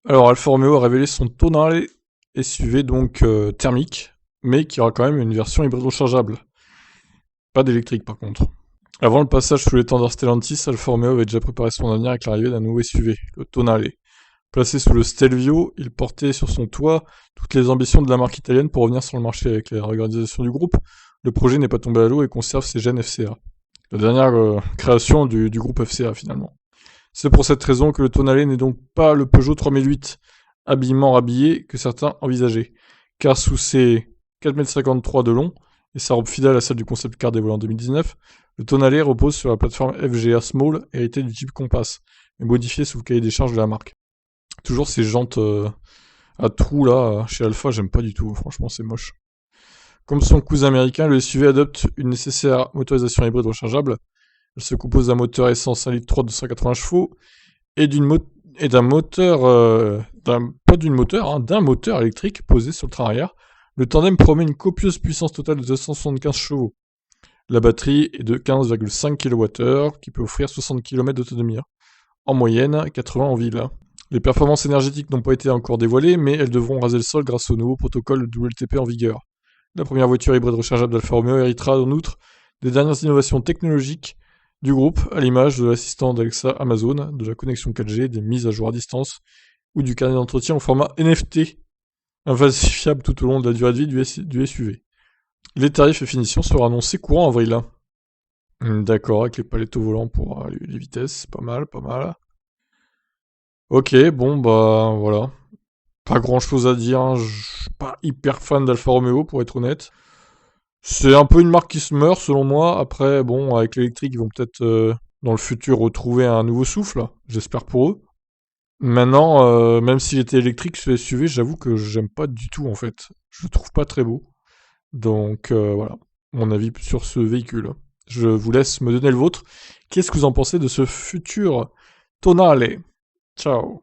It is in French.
Alors, Alfa Romeo a révélé son Tonale SUV donc thermique, mais qui aura quand même une version hybride rechargeable. Pas d'électrique par contre. Avant le passage sous les tenders Stellantis, Alfa Romeo avait déjà préparé son avenir avec l'arrivée d'un nouveau SUV, le Tonale. Placé sous le Stelvio, il portait sur son toit toutes les ambitions de la marque italienne pour revenir sur le marché avec la réorganisation du groupe. Le projet n'est pas tombé à l'eau et conserve ses gènes FCA. La dernière création du groupe FCA finalement. C'est pour cette raison que le Tonale n'est donc pas le Peugeot 3008 habillement rhabillé que certains envisageaient. Car sous ses 4,53 m de long et sa robe fidèle à celle du concept car dévoilé en 2019, le Tonale repose sur la plateforme FGA Small héritée du type Compass, mais modifiée sous le cahier des charges de la marque. Toujours ces jantes à trous là, chez Alpha, j'aime pas du tout, franchement c'est moche. Comme son cousin américain, le SUV adopte une nécessaire motorisation hybride rechargeable. Elle se compose d'un moteur essence 1,3 litre de 180 chevaux et d'un moteur, pas d'une moteur, hein, d'un moteur électrique posé sur le train arrière. Le tandem promet une copieuse puissance totale de 275 chevaux. La batterie est de 15,5 kWh qui peut offrir 60 km d'autonomie. En moyenne, 80 en ville. Les performances énergétiques n'ont pas été encore dévoilées, mais elles devront raser le sol grâce au nouveau protocole WLTP en vigueur. La première voiture hybride rechargeable d'Alfa Romeo héritera en outre des dernières innovations technologiques du groupe, à l'image de l'assistant d'Alexa Amazon, de la connexion 4G, des mises à jour à distance ou du carnet d'entretien au format NFT, infalsifiable tout au long de la durée de vie du SUV. Les tarifs et finitions seront annoncés courant avril. D'accord, avec les palettes au volant pour les vitesses, pas mal, pas mal. Ok, bon bah voilà. Pas grand chose à dire, hein. Je suis pas hyper fan d'Alfa Romeo pour être honnête. C'est un peu une marque qui se meurt selon moi. Après, bon, avec l'électrique, ils vont peut-être dans le futur retrouver un nouveau souffle, j'espère pour eux. Maintenant, même s'il était électrique, ce SUV, j'avoue que j'aime pas du tout en fait. Je le trouve pas très beau. Donc voilà, mon avis sur ce véhicule. Je vous laisse me donner le vôtre. Qu'est-ce que vous en pensez de ce futur Tonale? Ciao.